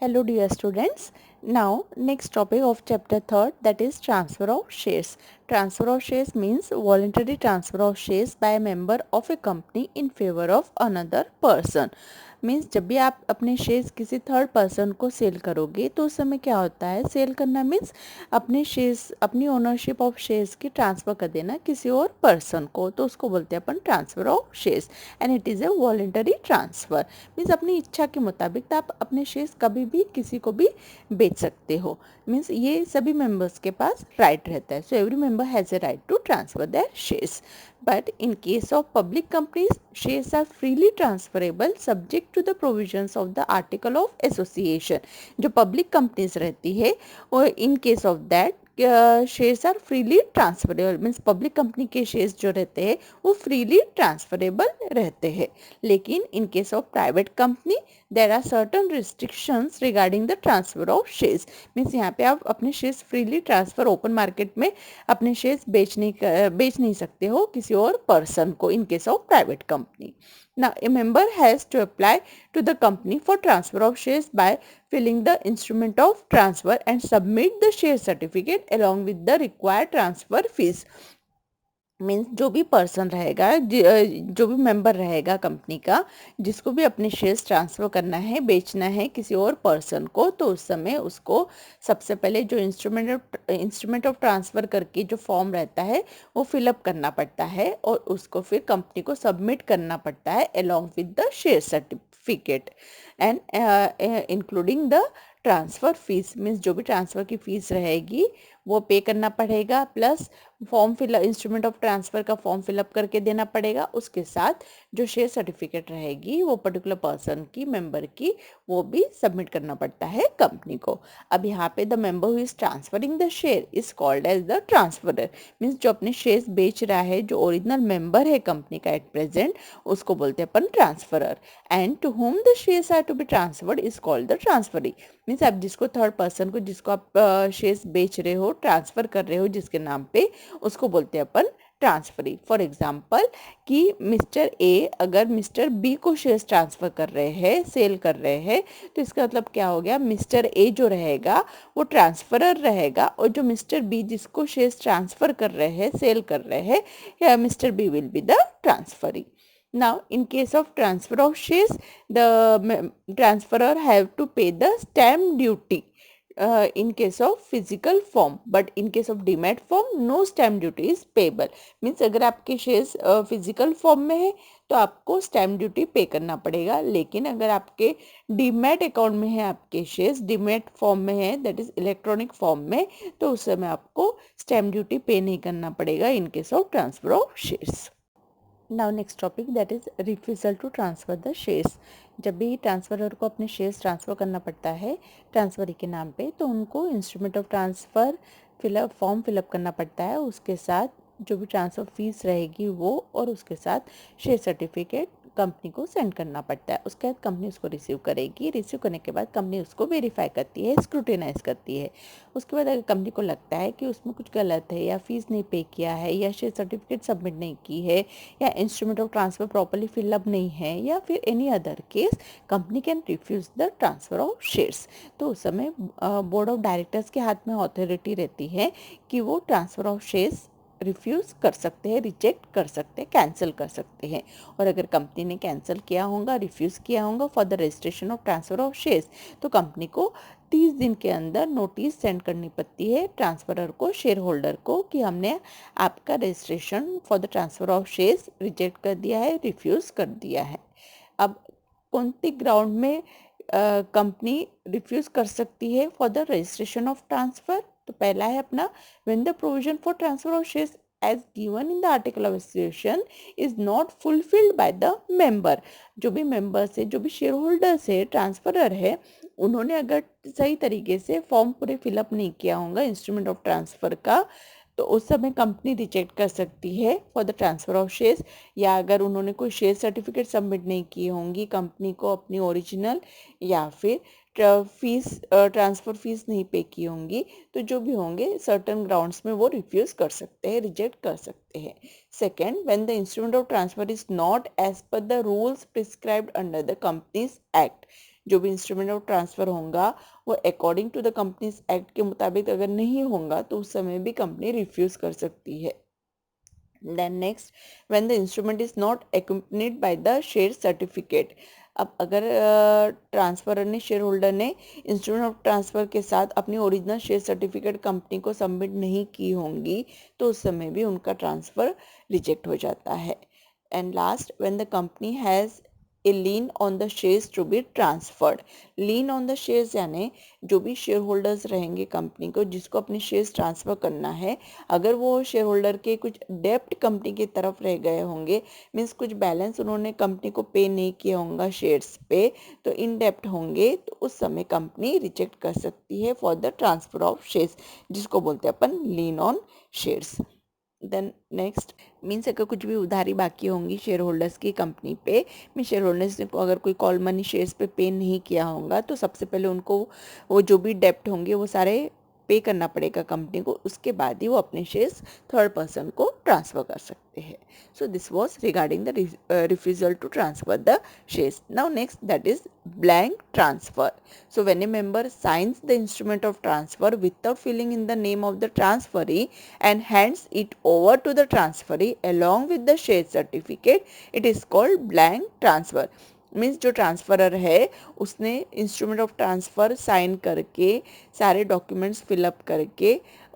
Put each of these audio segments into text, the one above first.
Hello dear students. Now next topic of chapter 3rd, that is transfer of shares. Transfer of shares means voluntary transfer of shares by a member of a company in favor of another person. Means जब भी आप अपने shares किसी third person को cell करोगे तो उस समय क्या होता है, सेल करना मीन्स अपने शेयर्स, अपनी ओनरशिप ऑफ शेयर्स की ट्रांसफ़र कर देना किसी और पर्सन को, तो उसको बोलते हैं अपन transfer of shares and it is a voluntary transfer. Means अपनी इच्छा के मुताबिक आप अपने शेयर्स कभी भी किसी को भी बेच सकते हो। मीन्स ये सभी मेंबर्स के पास राइट रहता है। So every member has a right to transfer their shares, but in case of public companies shares are freely transferable subject to the provisions of the article of association. जो public companies रहती है और in case of that shares are freely transferable, means public company के shares जो रहते हैं वो freely transferable रहते हैं। लेकिन in case of private company there are certain restrictions regarding the transfer of shares. Means यहाँ पे आप अपने shares freely transfer open market में अपने शेयर्स बेच नहीं सकते हो किसी और पर्सन को इन case of private company. Now, a member has to apply to the company for transfer of shares by filling the instrument of transfer and submit the share certificate along with the required transfer fees. Means जो भी person रहेगा, जो भी member रहेगा company का, जिसको भी अपने शेयर्स ट्रांसफ़र करना है, बेचना है किसी और पर्सन को, तो उस समय उसको सबसे पहले जो इंस्ट्रूमेंट ऑफ ट्रांसफ़र करके जो फॉर्म रहता है वो फिलअप करना पड़ता है और उसको फिर कंपनी को सबमिट करना पड़ता है along with the share certificate and including the transfer fees. Means जो भी ट्रांसफ़र की फ़ीस रहेगी वो पे करना पड़ेगा, plus form fill instrument of transfer का फॉर्म फिलअप करके देना पड़ेगा। उसके साथ जो शेयर सर्टिफिकेट रहेगी वो पर्टिकुलर पर्सन की, मेंबर की, वो भी सबमिट करना पड़ता है कंपनी को। अब यहाँ पे the member who is transferring the share is called as the transferor. Means जो अपने शेयर्स बेच रहा है, जो ओरिजिनल मेंबर है कंपनी का एट प्रेजेंट, उसको बोलते हैं अपन transferor. And to whom the shares are to be transferred is called the transferee. Means आप जिसको थर्ड पर्सन को, जिसको आप शेयर्स बेच रहे हो, ट्रांसफ़र कर रहे हो जिसके नाम पे, उसको बोलते हैं अपन ट्रांसफरी। फॉर एग्जाम्पल कि मिस्टर ए अगर मिस्टर बी को शेयर्स ट्रांसफ़र कर रहे हैं, सेल कर रहे हैं, तो इसका मतलब क्या हो गया, मिस्टर ए जो रहेगा वो ट्रांसफरर रहेगा और जो मिस्टर बी जिसको शेयर्स ट्रांसफ़र कर रहे हैं, सेल कर रहे हैं, mister B will be the transferee. Now, in case of transfer of shares, the transferor have to pay the stamp duty in case of physical form, but in case of demat form, no stamp duty is payable. Means अगर आपके shares physical form में है तो आपको stamp duty पे करना पड़ेगा, लेकिन अगर आपके डीमैट अकाउंट में है, आपके शेयर्स डीमैट फॉर्म में है, दैट इज इलेक्ट्रॉनिक फॉर्म में, तो उस समय आपको स्टैम्प ड्यूटी पे नहीं करना पड़ेगा in case of transfer of shares. Now next topic that is refusal to transfer the shares. जब भी ट्रांसफरर को अपने शेयर्स ट्रांसफ़र करना पड़ता है ट्रांसफरी के नाम पे, तो उनको instrument of transfer form fill up करना पड़ता है, उसके साथ जो भी ट्रांसफ़र फीस रहेगी वो, और उसके साथ शेयर सर्टिफिकेट कंपनी को सेंड करना पड़ता है. उसके बाद कंपनी उसको रिसीव करेगी. रिसीव करने के बाद कंपनी उसको वेरीफाई करती है, स्क्रूटिनाइज करती है. उसके बाद अगर कंपनी को लगता है कि उसमें कुछ गलत है, या फीस नहीं पे किया है, या शेयर सर्टिफिकेट सबमिट नहीं की है, या instrument of transfer properly fill up नहीं है, या फिर any other case, company can refuse the transfer of shares. तो उस समय बोर्ड ऑफ डायरेक्टर्स के हाथ में अथॉरिटी रहती है कि वो ट्रांसफ़र ऑफ शेयर्स रिफ्यूज़ कर सकते हैं, रिजेक्ट कर सकते हैं, कैंसिल कर सकते हैं. और अगर कंपनी ने कैंसिल किया होगा, रिफ्यूज़ किया होगा for the registration of transfer of shares, तो कंपनी को 30 दिन के अंदर नोटिस सेंड करनी पड़ती है ट्रांसफरर को, शेयर होल्डर को, कि हमने आपका registration for the transfer of shares reject कर दिया है, रिफ्यूज़ कर दिया है. अब कौन सी ग्राउंड में कंपनी रिफ्यूज़ कर सकती है for the registration of transfer? तो पहला है अपना, when the provision for transfer of shares as given in the article of association is not fulfilled by the member. जो भी मेंबर्स है, जो भी शेयर होल्डर्स है, ट्रांसफरर है, उन्होंने अगर सही तरीके से फॉर्म पूरे फिलअप नहीं किया होगा इंस्ट्रूमेंट ऑफ ट्रांसफ़र का, तो उस समय कंपनी रिजेक्ट कर सकती है for the transfer of shares. या अगर उन्होंने कोई शेयर सर्टिफिकेट सबमिट नहीं की होंगी कंपनी को अपनी ओरिजिनल, या फिर ट्रांसफ़र फीस नहीं पे की होंगी, तो जो भी होंगे सर्टन ग्राउंड्स में वो रिफ्यूज़ कर सकते हैं, रिजेक्ट कर सकते हैं. Second, when the instrument of transfer is not as per the rules prescribed under the companies act. जो भी इंस्ट्रूमेंट ऑफ ट्रांसफ़र होगा वो according to the companies act के मुताबिक अगर नहीं होगा तो उस समय भी कंपनी रिफ्यूज़ कर सकती है। Then next, when the instrument is not accompanied by the share certificate, अब अगर ट्रांसफरर ने शेयर होल्डर ने इंस्ट्रूमेंट ऑफ ट्रांसफ़र के साथ अपनी ओरिजिनल शेयर सर्टिफिकेट कंपनी को सबमिट नहीं की होंगी तो उस समय भी उनका ट्रांसफ़र रिजेक्ट हो जाता है। And last, when the company has a lien on the shares to be transferred, lien on the shares यानी जो भी शेयर होल्डर्स रहेंगे कंपनी को जिसको अपने शेयर्स ट्रांसफ़र करना है, अगर वो शेयर होल्डर के कुछ डेप्ट कंपनी की तरफ रह गए होंगे, मीन्स कुछ बैलेंस उन्होंने कंपनी को पे नहीं किया होगा शेयर्स पे, तो इन डेप्ट होंगे तो उस समय कंपनी रिजेक्ट कर सकती है for the transfer of shares, जिसको बोलते हैं अपन lien on shares. Then next means अगर कुछ भी उधारी बाकी होंगी शेयर होल्डर्स की कंपनी पे, मीन शेयर होल्डर्स ने अगर कोई कॉल मनी शेयर्स पे नहीं किया होगा तो सबसे पहले उनको वो जो भी डेप्ट होंगे वो सारे पे करना पड़ेगा कंपनी को, उसके बाद ही वो अपने शेयर्स थर्ड पर्सन को ट्रांसफ़र कर सकते हैं। So this was regarding the refusal to transfer the shares. Now next that is blank transfer. So when a member signs the instrument of transfer without filling in the name of the transferee and hands it over to the transferee along with the share certificate, it is called blank transfer. Means जो transferor है उसने instrument of transfer sign करके सारे documents fill up करके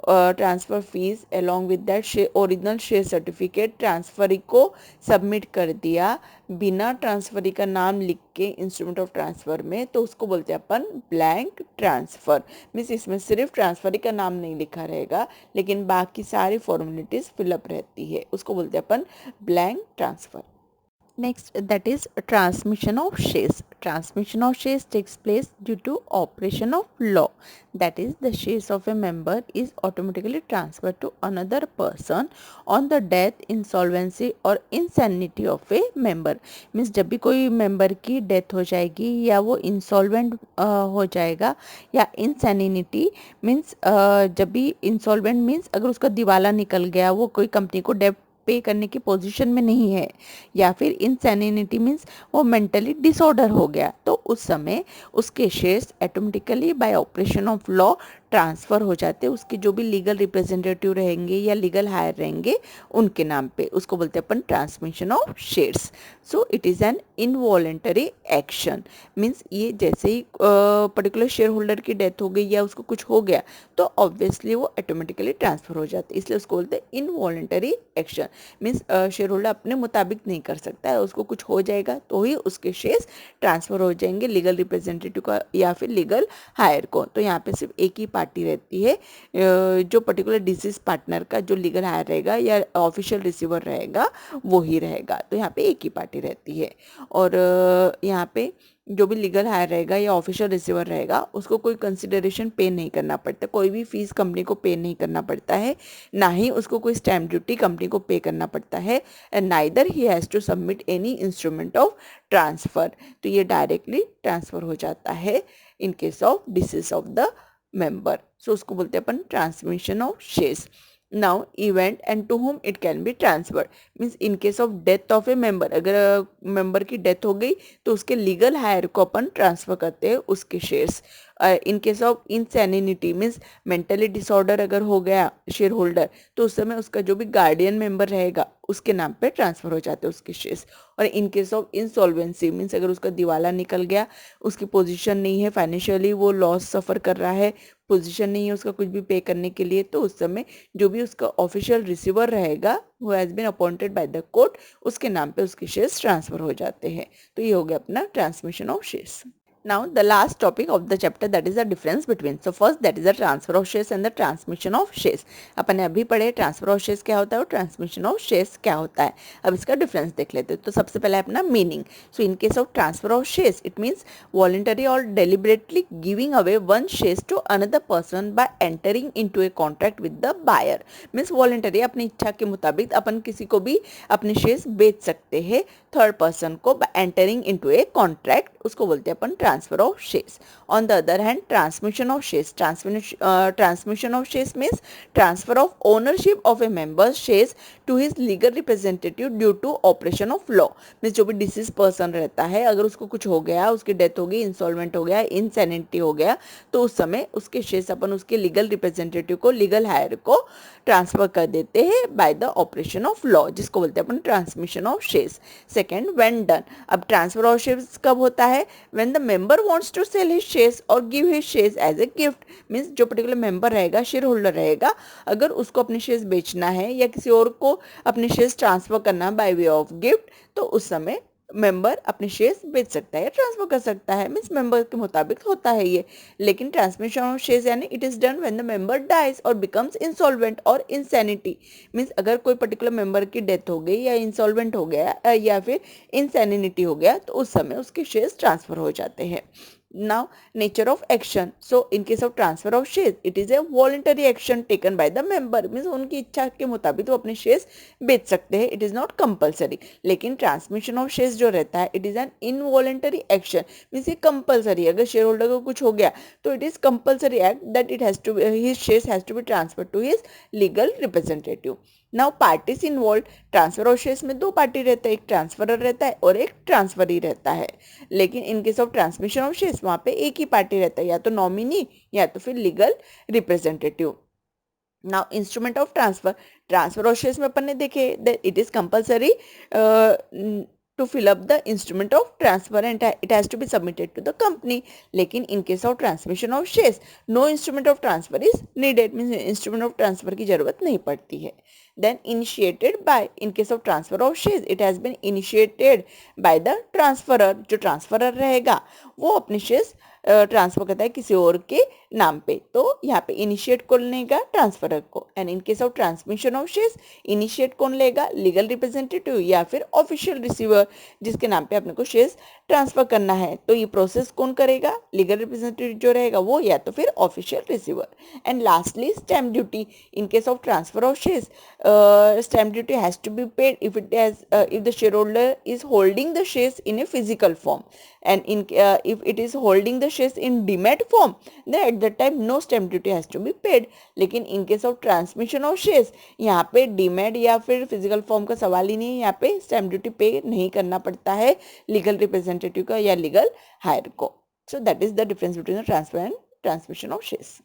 transfer fees along with that original share certificate transferee को submit कर दिया बिना ट्रांसफरी का नाम लिख के इंस्ट्रूमेंट ऑफ ट्रांसफ़र में, तो उसको बोलते हैं अपन ब्लैंक ट्रांसफ़र। मीन्स इसमें सिर्फ ट्रांसफरी का नाम नहीं लिखा रहेगा लेकिन बाकी सारी फॉर्मेलिटीज़ फिलअप रहती है, उसको बोलते हैं अपन blank transfer. Next, that is transmission of shares. Transmission of shares takes place due to operation of law. That is, the shares of a member is automatically transferred to another person on the death, insolvency or insanity of a member. Means जब भी कोई member की death हो जाएगी या वो insolvent हो जाएगा या insanity means जब भी insolvent means अगर उसका दिवाला निकल गया, वो कोई कंपनी को debt पे करने की पोजीशन में नहीं है, या फिर इंसैनिटी मीन्स वो मेंटली डिसऑर्डर हो गया, तो उस समय उसके shares automatically bye operation of law transfer हो जाते हैं उसके जो भी लीगल रिप्रेजेंटेटिव रहेंगे या लीगल हायर रहेंगे उनके नाम पे, उसको बोलते हैं अपन transmission of shares. So it is an involuntary action. Means ये जैसे ही पर्टिकुलर शेयर होल्डर की डेथ हो गई या उसको कुछ हो गया तो ऑब्वियसली वो ऑटोमेटिकली ट्रांसफ़र हो जाते हैं, इसलिए उसको बोलते हैं involuntary action. Means share holder अपने मुताबिक नहीं कर सकता है, उसको कुछ हो जाएगा तो ही उसके शेयर्स ट्रांसफ़र हो जाएंगे लीगल रिप्रेजेंटेटिव का या फिर लीगल हायर को। तो यहाँ पे सिर्फ एक ही पार्टी रहती है, जो पर्टिकुलर डिसीज पार्टनर का जो लीगल हायर रहेगा या ऑफिशियल रिसीवर रहेगा वो ही रहेगा, तो यहाँ पे एक ही पार्टी रहती है। और यहाँ पे जो भी लीगल हायर रहेगा या ऑफिशियल रिसीवर रहेगा उसको कोई कंसिडरेशन पे नहीं करना पड़ता, कोई भी फीस कंपनी को पे नहीं करना पड़ता है, ना ही उसको कोई स्टैम्प ड्यूटी कंपनी को पे करना पड़ता है, and neither he has to submit any instrument of transfer. तो ये डायरेक्टली ट्रांसफ़र हो जाता है in case of decease of the member. So उसको बोलते हैं अपन transmission of shares. Now event and to whom it can be transferred means in case of death of a member, अगर मेंबर की death हो गई तो उसके लीगल हायर को अपन ट्रांसफ़र करते हैं उसके shares. In case of insanity means mentally disorder अगर हो गया शेयर होल्डर तो उस समय उसका जो भी गार्डियन मेंबर रहेगा उसके नाम पे ट्रांसफ़र हो जाते हैं उसके शेयर्स। और in case of insolvency means अगर उसका दिवाला निकल गया, उसकी पोजीशन नहीं है, फाइनेंशियली वो लॉस सफ़र कर रहा है, पोजीशन नहीं है उसका कुछ भी पे करने के लिए, तो उस समय जो भी उसका ऑफिशियल रिसीवर रहेगा वो has been appointed by the court, उसके नाम पे उसके शेयर्स ट्रांसफ़र हो जाते हैं। तो ये हो गया अपना transmission of shares. Now the last topic of the chapter, that is the difference between, so first that is the transfer of shares and the transmission of shares। अपन ने अभी पढ़े ट्रांसफर ऑफ शेयर्स क्या होता है और transmission of shares क्या होता है, अब इसका डिफरेंस देख लेते हैं। तो सबसे पहले अपना meaning. So in case of transfer of shares it means voluntary और deliberately giving away one shares to another person by entering into a contract with the buyer. Means voluntary अपनी इच्छा के मुताबिक अपन किसी को भी अपने शेयर्स बेच सकते हैं थर्ड पर्सन को एंटरिंग इनटू ए कॉन्ट्रैक्ट, उसको बोलते हैं अपन transfer of shares. On the other hand transmission of shares, transmission of shares means transfer of ownership of a member shares to his legal representative due to operation of law. Means जो भी disease person रहता है, अगर उसको कुछ हो गया, उसकी डेथ हो गई, इंसॉल्वेंट हो गया, इनसैनिटी हो गया, तो उस समय उसके शेयर्स अपन उसके लीगल रिप्रेजेंटेटिव को, लीगल हायर को ट्रांसफर कर देते हैं by the operation of law, जिसको बोलते हैं अपन transmission of shares. Second, when done. अब ट्रांसफर ऑफ शेयर्स कब होता है? When the member wants to sell his shares और give his shares as a gift. Means जो पर्टिकुलर मेंबर रहेगा, शेयर होल्डर रहेगा, अगर उसको अपने शेयर्स बेचना है या किसी और को अपने शेयर्स ट्रांसफर करना बाय वे ऑफ गिफ्ट, तो उस समय मेंबर अपने शेयर्स बेच सकता है या ट्रांसफर कर सकता है। मीन्स मेंबर के मुताबिक होता है ये। लेकिन ट्रांसमिशन ऑफ शेयर्स यानी it is done when the member dies और बिकम्स इंसॉल्वेंट और इनसैनिटी। मीन्स अगर कोई पर्टिकुलर मेंबर की डेथ हो गई या इंसॉल्वेंट हो गया या फिर इनसैनिटी हो गया, तो उस समय उसके शेयर्स ट्रांसफर हो जाते हैं। Now, nature of action. So, in case of transfer of shares, it is a voluntary action taken by the member. Means उनकी इच्छा के मुताबिक वो अपने शेयर्स बेच सकते हैं. It is not compulsory. लेकिन ट्रांसमिशन ऑफ शेयर्स जो रहता है, it is an involuntary action. Means ये कंपल्सरी. अगर शेयर होल्डर को कुछ हो गया तो it is compulsory act that it has to his shares has to be transfer to his legal representative. Now parties involve. Transfer of shares में दो party रहता है, एक ट्रांसफरर रहता है और एक ट्रांसफरी रहता है. लेकिन in case of transmission of shares वहां पे एक ही पार्टी रहता है, या तो नॉमिनी या तो फिर legal representative. Now instrument of transfer. Transfer of shares में अपन ने देखे that it is compulsory to fill up the instrument of transfer and it has to be submitted to the company. लेकिन in case of transmission of shares, no instrument of transfer is needed. means instrument of transfer की जरूरत नहीं पड़ती है. Then initiated by. in case of transfer of shares, it has been initiated by the transferor. जो transferor रहेगा वो अपने shares transfer करता है किसी और के नाम पे, तो यहाँ पे इनिशिएट कौन लेगा? ट्रांसफरर को. And in case of transmission of shares, initiate कौन लेगा? लीगल रिप्रेजेंटेटिव या फिर ऑफिशियल रिसीवर, जिसके नाम पे अपने को शेयर्स ट्रांसफर करना है. तो ये प्रोसेस कौन करेगा? लीगल रिप्रेजेंटेटिव जो रहेगा वो, या तो फिर official receiver. And lastly stamp duty. In case of transfer of shares, stamp duty has to be paid if the shareholder is holding the shares in a physical form, and if it is holding the shares in demat form, then at that time no stamp duty has to be paid. लेकिन in case of transmission of shares, यहाँ पे demat या फिर physical form का सवाल ही नहीं है. यहाँ पे stamp duty पे नहीं करना पड़ता है legal representative का या legal hire को. So that is the difference between the transfer and transmission of shares.